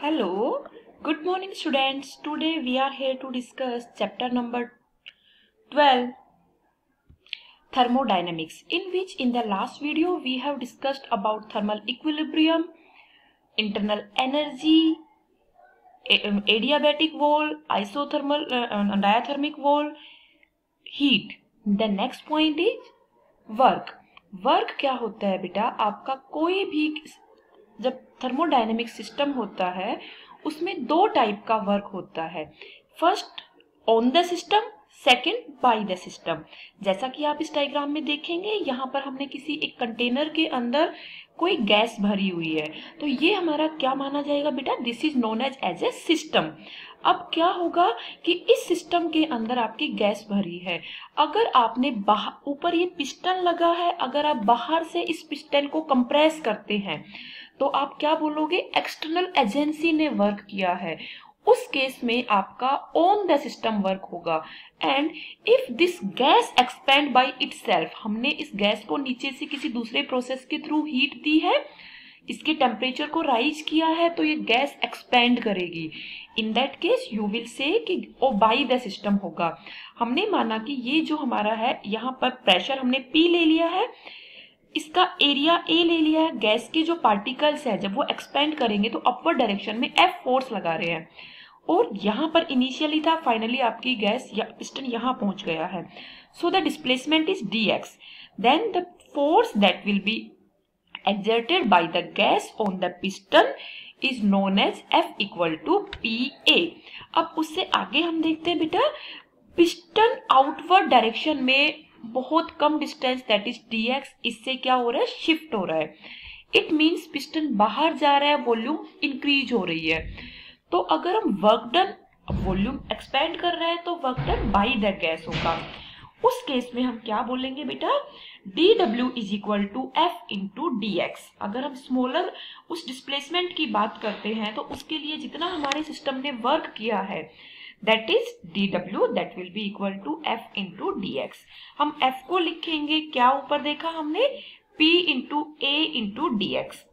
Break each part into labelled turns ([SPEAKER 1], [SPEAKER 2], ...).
[SPEAKER 1] Hello, good morning students. Today we are here to discuss chapter number 12, thermodynamics, in which in the last video we have discussed about thermal equilibrium, internal energy, adiabatic wall, isothermal diathermic wall, heat. The next point is work. Work क्या होता है बेटा? आपका कोई भी जब thermodynamic system होता है उसमें दो टाइप का वर्क होता है. First on the system, second by the system. जैसा कि आप इस डायग्राम में देखेंगे, यहाँ पर हमने किसी एक कंटेनर के अंदर कोई गैस भरी हुई है, तो ये हमारा क्या माना जाएगा बेटा? This is known as a system. अब क्या होगा कि इस सिस्टम के अंदर आपकी गैस भरी है. अगर आपने ऊपर ये पिस्टन लगा है, अगर आप बाहर से इस पिस्टन को कंप्रेस करते हैं तो आप क्या बोलोगे? एक्सटर्नल एजेंसी ने वर्क किया है. उस केस में आपका ऑन द सिस्टम वर्क होगा. And if this gas expand by itself, हमने इस गैस को नीचे से किसी दूसरे प्रोसेस के थ्रू हीट दी है, इसके टेम्परेचर को राइज किया है, तो ये गैस एक्सपेंड करेगी. इन that case you will say कि ओ बाय द सिस्टम होगा. हमने माना कि ये जो हमारा है, यहाँ पर प्रेशर हमने P ले लिया है, इसका एरिया A ले लिया है. गैस के जो पार्टिकल्स है जब वो एक्सपेंड करेंगे तो अपवर्ड डायरेक्शन में F फोर्स लगा रहे हैं, और यहाँ पर इनिशियली था, फाइनली आपकी गैस या पिस्टन यहाँ पहुंच गया है. So the displacement is dx. Then the force that will be exerted by the gas on the piston is known as F equal to PA. अब उससे आगे हम देखते हैं बेटा, पिस्टन आउटवर्ड डायरेक्शन में बहुत कम डिस्टेंस दैट इज dx, इससे क्या हो रहा है? शिफ्ट हो रहा है. इट मीन्स पिस्टन बाहर जा रहा है, वॉल्यूम इंक्रीज हो रही है. तो अगर हम वर्क डन, वॉल्यूम एक्सपेंड कर रहे हैं तो work done by the gas होगा. उस केस में हम क्या बोलेंगे बेटा? dw is equal to F into dx. अगर हम स्मॉलर उस डिस्प्लेसमेंट की बात करते हैं तो उसके लिए जितना हमारे सिस्टम ने वर्क किया है that is dw, that will be equal to F into dx. हम f को लिखेंगे, क्या ऊपर देखा हमने? p into a into dx.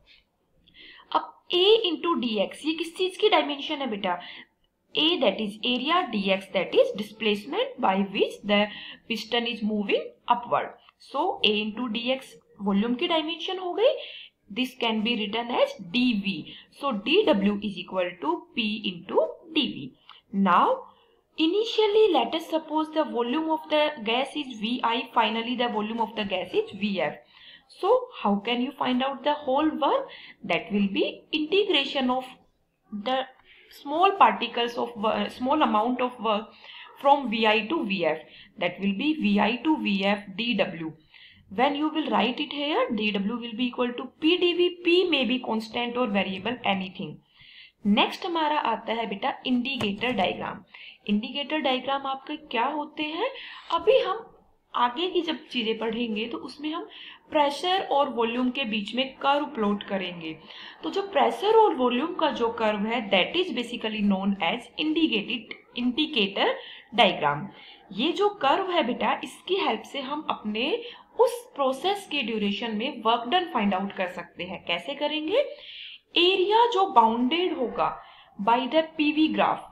[SPEAKER 1] अब a इंटू dx ये किस चीज की डायमेंशन है बेटा? A that is area, dx that is displacement by which the piston is moving upward. So A into dx volume की dimension हो गई. This can be written as dv. So dw is equal to P into dv. Now initially let us suppose the volume of the gas is Vi, finally the volume of the gas is Vf. So how can you find out the whole work? That will be integration of the small particles of small amount of work from Vi to Vf. That will be Vi to Vf dw. When you will write it here, dw will be equal to P dv. P may be constant or variable, anything. Next हमारा आता है बेटा indicator diagram. Indicator diagram आपके क्या होते हैं? अभी हम आगे की जब चीजें पढ़ेंगे तो उसमें हम प्रेशर और वॉल्यूम के बीच में कर्व प्लॉट करेंगे. तो जो प्रेशर और वॉल्यूम का जो कर्व है that is basically known as indicator diagram. ये जो कर्व है बेटा, इसकी हेल्प से हम अपने उस प्रोसेस के ड्यूरेशन में वर्क डन फाइंड आउट कर सकते हैं. कैसे करेंगे? एरिया जो बाउंडेड होगा by the PV graph,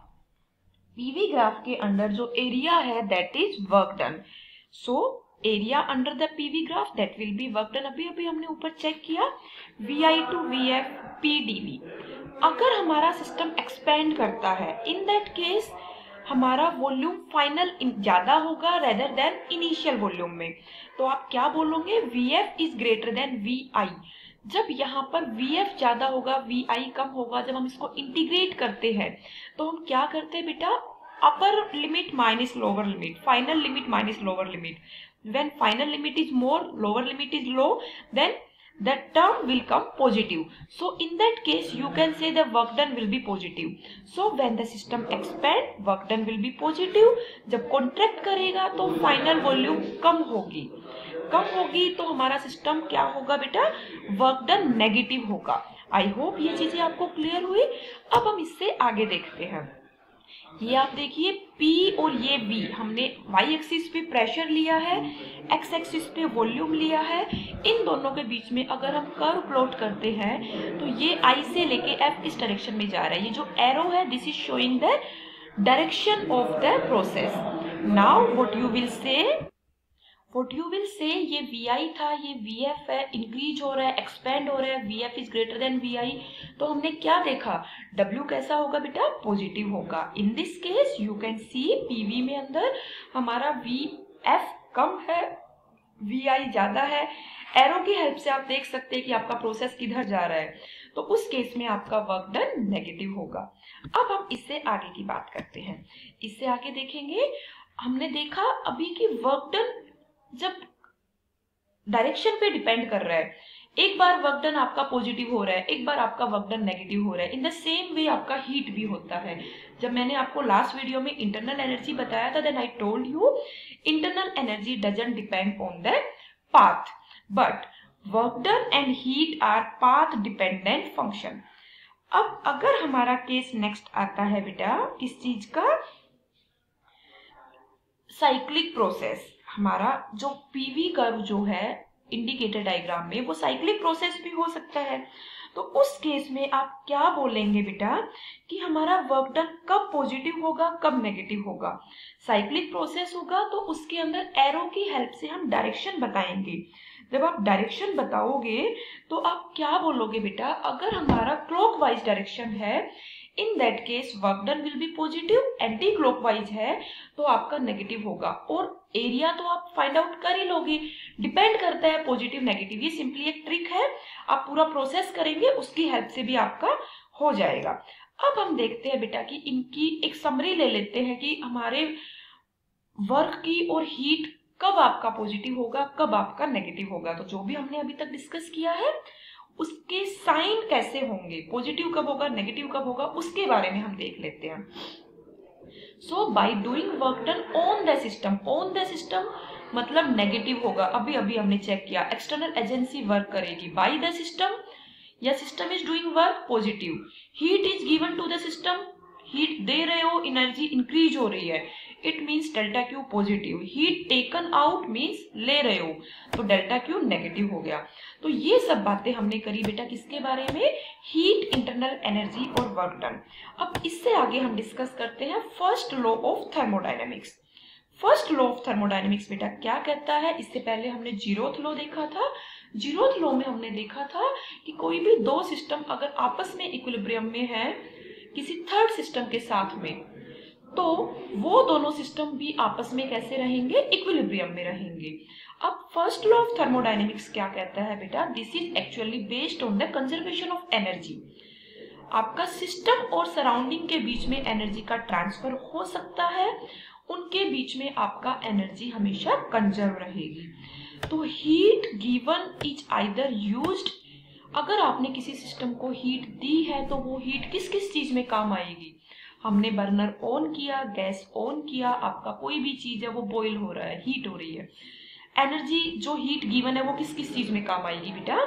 [SPEAKER 1] PV graph के अंदर जो एरिया है that is work done. So area under the PV graph that will be work done. अभी हमने ऊपर चेक किया, Vi to Vf P dv. अगर हमारा सिस्टम एक्सपेंड करता है, इन दैट केस हमारा वॉल्यूम फाइनल ज्यादा होगा रेदर देन इनिशियल वॉल्यूम में. तो आप क्या बोलोगे? Vf is greater than Vi. जब यहाँ पर Vf ज्यादा होगा, Vi कम होगा, जब हम इसको इंटीग्रेट करते हैं तो हम क्या करते हैं बेटा? Upper limit minus lower limit, final limit minus lower limit. When final limit is more, lower limit is low, then the term will come positive. So in that case you can say the work done will be positive. So when the system expand, work done will be positive. जब contract करेगा तो final volume कम होगी. कम होगी तो हमारा system क्या होगा बेटा? वर्क डन नेगेटिव होगा. आई होप ये चीजें आपको क्लियर हुई. अब हम इससे आगे देखते हैं. ये आप देखिए P और ये V, हमने y एक्सिस पे प्रेशर लिया है, x एक्सिस पे वॉल्यूम लिया है। इन दोनों के बीच में अगर हम कर्व प्लॉट करते हैं तो ये I से लेके F इस डायरेक्शन में जा रहा है। ये जो एरो है this is showing the direction of the process. Now what you will say ये VI था, ये VF है, इंक्रीज हो रहा है, एक्सपेंड हो रहा है, VF is greater than VI। तो हमने क्या देखा, W कैसा होगा बेटा, पॉजिटिव होगा। In this case you can see PV में अंदर हमारा VF कम है, VI ज्यादा है। एरो की हेल्प से आप देख सकते हैं कि आपका प्रोसेस किधर जा रहा है, तो उस केस में आपका वर्क डन नेगेटिव होगा। अब हम इससे आगे की बात करते हैं। इससे आगे देखेंगे, हमने देखा अभी कि वर्क डन जब डायरेक्शन पे डिपेंड कर रहा है, एक बार वर्क डन आपका पॉजिटिव हो रहा है, एक बार आपका वर्क डन नेगेटिव हो रहा है। इन द सेम वे आपका हीट भी होता है। जब मैंने आपको लास्ट वीडियो में इंटरनल एनर्जी बताया था, then I told you internal energy doesn't depend on the path, but work done and heat are path dependent function. अब अगर हमारा केस नेक्स्ट आता है बेटा किस चीज का, साइक्लिक प्रोसेस। हमारा जो पीवी कर्व जो है इंडिकेटर डायग्राम में, वो साइक्लिक प्रोसेस भी हो सकता है। तो उस केस में आप क्या बोलेंगे बेटा कि हमारा वर्क डन कब पॉजिटिव होगा, कब नेगेटिव होगा। साइक्लिक प्रोसेस होगा तो उसके अंदर एरो की हेल्प से हम डायरेक्शन बताएंगे। जब आप डायरेक्शन बताओगे तो आप क्या बोलोगे बेटा, अगर हमारा क्लॉकवाइज डायरेक्शन है, in that case work done will be positive, anti clockwise है तो आपका नेगेटिव होगा। और एरिया तो आप फाइंड आउट कर ही लोगे, डिपेंड करता है पॉजिटिव नेगेटिव। ये सिंपली एक ट्रिक है, आप पूरा प्रोसेस करेंगे उसकी हेल्प से भी आपका हो जाएगा। अब हम देखते हैं बेटा कि इनकी एक समरी ले लेते हैं कि हमारे वर्क की और हीट कब आपका पॉजिटिव होगा, कब आपका नेगेटिव होगा। तो जो भी हमने अभी तक डिस्कस किया है उसके साइन कैसे होंगे, पॉजिटिव कब होगा, नेगेटिव कब होगा, उसके बारे में हम देख लेते हैं। So by doing work done on the system, on the system मतलब नेगेटिव होगा। अभी अभी हमने चेक किया, एक्सटर्नल एजेंसी वर्क करेगी बाय द सिस्टम, या system is doing work positive. Heat is given to the system, heat दे रहे हो, एनर्जी इंक्रीज हो रही है, it means delta Q positive. Heat taken out means ले रहे हो, तो डेल्टा क्यू नेगेटिव हो गया। तो ये सब बातें हमने करी बेटा किसके बारे में, हीट, इंटरनल एनर्जी और वर्क डन। अब इससे आगे हम डिस्कस करते हैं first law of thermodynamics. First law of thermodynamics बेटा क्या कहता है, इससे पहले हमने जीरोथ लॉ देखा था। जीरोथ लॉ में हमने देखा था कि कोई भी दो सिस्टम अगर आपस में इक्विलिब्रियम में है किसी थर्ड सिस्टम के साथ में, तो वो दोनों सिस्टम भी आपस में कैसे रहेंगे, इक्विलिब्रियम में रहेंगे। अब फर्स्ट लॉ ऑफ थर्मोडायनेमिक्स क्या कहता है बेटा, this is actually based on the conservation of energy. आपका सिस्टम और सराउंडिंग के बीच में एनर्जी का ट्रांसफर हो सकता है, उनके बीच में आपका एनर्जी हमेशा कंजर्व रहेगी। तो heat given is either used, अगर आपने किसी सिस्टम को हीट दी है तो वो हीट किस किस चीज में काम आएगी। हमने बर्नर ऑन किया, गैस ऑन किया, आपका कोई भी चीज है वो बॉईल हो रहा है, हीट हो रही है, एनर्जी जो हीट गिवन है वो किस किस चीज में काम आएगी बेटा,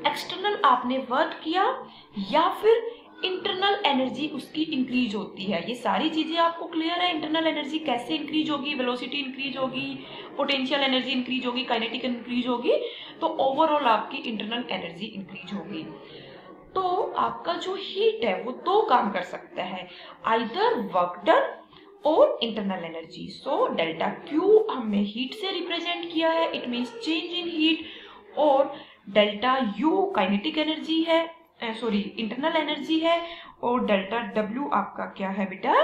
[SPEAKER 1] एक्सटर्नल आपने वर्क किया या फिर इंटरनल एनर्जी उसकी इंक्रीज होती है। ये सारी चीजें आपको क्लियर है, इंटरनल एनर्जी कैसे इंक्रीज होगी, वेलोसिटी इंक्रीज होगी, पोटेंशियल एनर्जी इंक्रीज होगी, काइनेटिक इंक्रीज होगी, तो ओवरऑल आपकी इंटरनल एनर्जी इंक्रीज होगी। तो आपका जो हीट है वो दो काम कर सकता है, आइदर वर्क डन और internal energy. So delta Q हमने हीट से रिप्रेजेंट किया है, it means change in heat, और डेल्टा यू काइनेटिक एनर्जी है, सॉरी इंटरनल एनर्जी है, और डेल्टा डब्ल्यू आपका क्या है बेटा,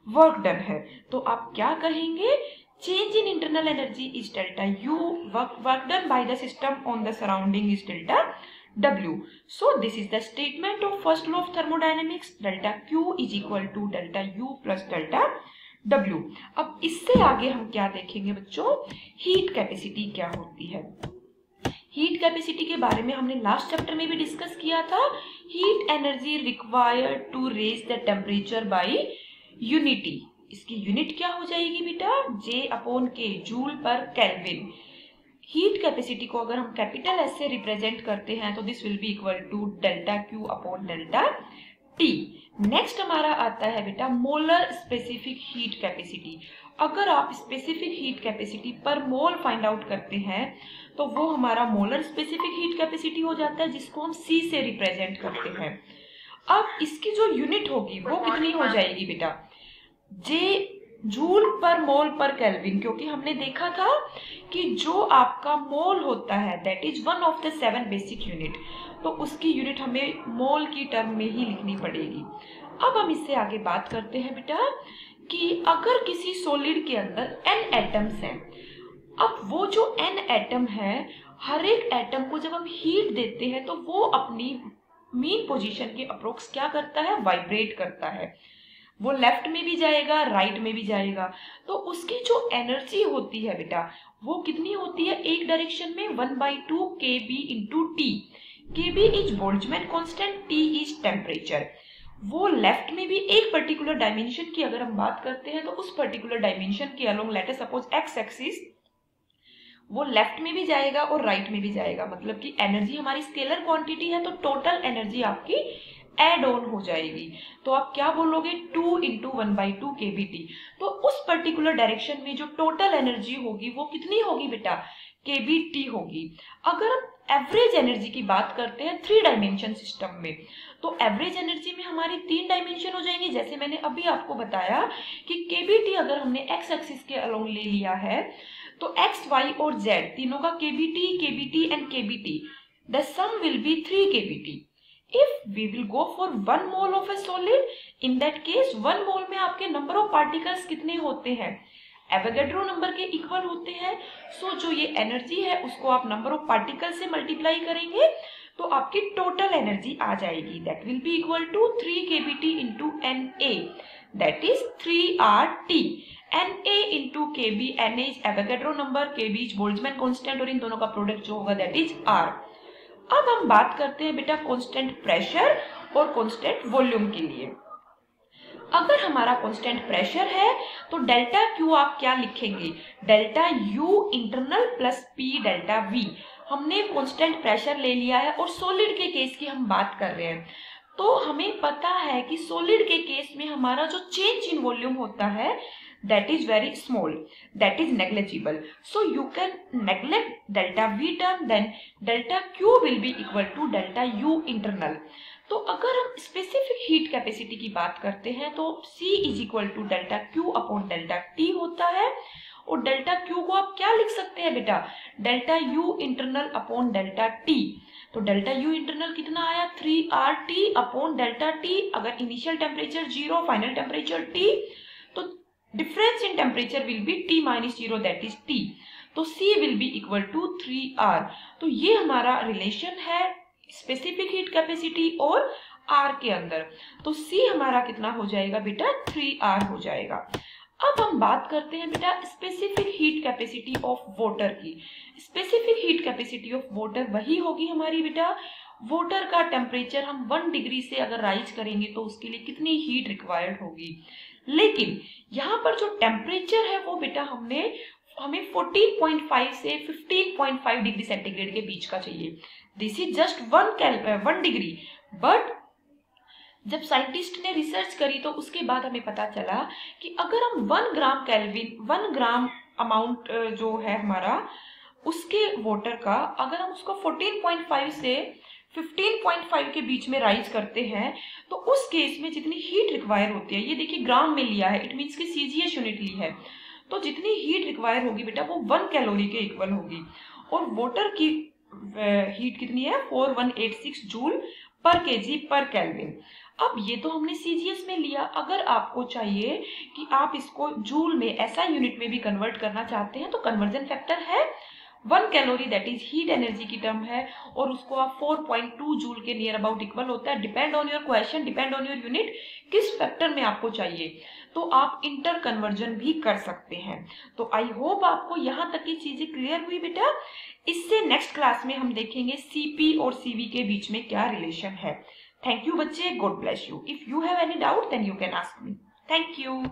[SPEAKER 1] वर्क डन है। तो आप क्या कहेंगे, change in internal energy is delta U, work done by the system on the surrounding is delta W. So this is the statement of first law of thermodynamics, delta Q is equal to delta U plus delta W. अब इससे आगे हम क्या देखेंगे बच्चों, heat capacity क्या होती है। हीट कैपेसिटी के बारे में हमने लास्ट चैप्टर में भी डिस्कस किया था। Heat energy required to raise the temperature by unity, इसकी यूनिट क्या हो जाएगी बेटा, J/K, जूल पर केल्विन। हीट कैपेसिटी को अगर हम कैपिटल एस से रिप्रेजेंट करते हैं तो this will be equal to delta Q upon delta T. Next हमारा आता है बेटा मोलर स्पेसिफिक हीट कैपेसिटी। अगर आप स्पेसिफिक हीट कैपेसिटी पर मोल फाइंड आउट करते हैं तो वो हमारा मोलर स्पेसिफिक हीट कैपेसिटी हो जाता है, जिसको हम सी से रिप्रेजेंट करते हैं। अब इसकी जो यूनिट होगी वो कितनी हो जाएगी बेटा, जे जूल पर मोल पर केल्विन, क्योंकि हमने देखा था कि जो आपका मोल होता है that is one of the 7 basic unit, तो उसकी यूनिट हमें मोल की टर्म में ही लिखनी पड़ेगी। अब हम इससे आगे बात करते हैं बेटा कि अगर किसी सॉलिड के अंदर n एटम्स हैं, अब वो जो n एटम है, हर एक एटम को जब हम हीट देते हैं तो वो अपनी मीन पोजीशन के अप्रोक्स क्या करता है, वाइब्रेट करता है। वो लेफ्ट में भी जाएगा, राइट में भी जाएगा, तो उसकी जो एनर्जी होती है बेटा वो कितनी होती है, एक डायरेक्शन में 1/2 kb into T. kb is Boltzmann constant, T is temperature. वो लेफ्ट में भी एक पर्टिकुलर डायमेंशन की अगर हम बात करते हैं तो उस पर्टिकुलर डायमेंशन के along let us suppose x axis, वो लेफ्ट में भी जाएगा और राइट में भी जाएगा। मतलब कि एनर्जी हमारी स्केलर क्वांटिटी है तो टोटल एनर्जी आपकी एड ऑन हो जाएगी। तो आप क्या बोलोगे, 2 इंटू 1/2 kBt। तो उस पर्टिकुलर डायरेक्शन में जो टोटल एनर्जी होगी वो कितनी होगी बेटा, kBt होगी। अगर हम एवरेज एनर्जी की बात करते हैं 3 डायमेंशन सिस्टम में, तो एवरेज एनर्जी में हमारी 3 डायमेंशन हो जाएंगे। जैसे मैंने अभी आपको बताया कि kBt अगर हमने एक्स एक्सिस के अलोंग ले लिया है तो x, y और z तीनों का kBt and kBt, the sum will be 3 kBt. If we will go for 1 mole of a solid, in that case 1 mole में आपके नंबर ऑफ पार्टिकल्स कितने होते हैं, एवोगैड्रो नंबर के इक्वल होते हैं। सो जो ये एनर्जी है उसको आप नंबर ऑफ पार्टिकल से मल्टीप्लाई करेंगे तो आपकी टोटल एनर्जी आ जाएगी, that will be equal to 3 kBt into Na, that is 3RT। Na into kb, Na is Avogadro number, kb is Boltzmann constant और इन दोनों का प्रोडक्ट जो होगा दैट इज R। अब हम बात करते हैं बेटा कांस्टेंट प्रेशर और कांस्टेंट वॉल्यूम के लिए। अगर हमारा कांस्टेंट प्रेशर है तो डेल्टा क्यू आप क्या लिखेंगे, delta U internal plus P delta we. हमने कांस्टेंट प्रेशर ले लिया है और सॉलिड के केस की हम बात कर रहे हैं, तो हमें पता है कि सॉलिड के केस में हमारा जो चेंज इन वॉल्यूम होता है that is very small, that is negligible. So you can neglect delta V term, then delta Q will be equal to delta U internal. तो अगर हम स्पेसिफिक हीट कैपेसिटी की बात करते हैं तो C is equal to delta Q upon delta T होता है, और डेल्टा Q को आप क्या लिख सकते हैं बेटा, delta U internal upon delta T। तो डेल्टा U इंटरनल कितना आया, 3RT अपॉन डेल्टा T। अगर initial temperature 0, final temperature T, तो difference in temperature will be T minus 0, that is T. तो C will be equal to 3R। तो ये हमारा relation है स्पेसिफिक हीट कैपेसिटी और R के अंदर। तो C हमारा कितना हो जाएगा बेटा, 3R हो जाएगा। अब हम बात करते हैं बेटा specific heat capacity of water की। Specific heat capacity of water वही होगी हमारी बेटा, वाटर का टेम्परेचर हम 1 डिग्री से अगर राइज करेंगे तो उसके लिए कितनी हीट रिक्वायर्ड होगी। लेकिन यहाँ पर जो टेम्परेचर है वो बेटा हमें 14.5 से 15.5 डिग्री सेंटीग्रेड के बीच का चाहिए। This is just 1 degree, but जब साइंटिस्ट ने रिसर्च करी तो उसके बाद हमें पता चला कि अगर हम 1 ग्राम केल्विन, 1 ग्राम अमाउंट जो है हमारा उसके वाटर का, अगर हम उसको 14.5 से 15.5 के बीच में राइज करते हैं तो उस केस में जितनी हीट रिक्वायर होती है, ये देखिए ग्राम में लिया है, इट मीन्स की सीजीएस यूनिट ली है, तो जितनी हीट रिक्वायर होगी बेटा वो 1 कैलोरी के इक्वल होगी। और वाटर की हीट कितनी है, 4186 जूल पर केजी पर केल्विन। अब ये तो हमने सीजीएस में लिया, अगर आपको चाहिए कि आप इसको जूल में ऐसा यूनिट में भी कन्वर्ट करना चाहते हैं तो कन्वर्जन फैक्टर है 1 calorie, that is heat energy की टर्म है, और उसको आप 4.2 जूल के नियर अबाउट इक्वल होता है। Depend on your question, depend on your unit, किस फैक्टर में आपको चाहिए, तो आप इंटर कन्वर्जन भी कर सकते हैं। तो आई होप आपको यहाँ तक की चीजें क्लियर हुई बेटा। इससे नेक्स्ट क्लास में हम देखेंगे सीपी और सीवी के बीच में क्या रिलेशन है। थैंक यू बच्चे, god bless you. If you have any doubt then you can ask me. Thank you.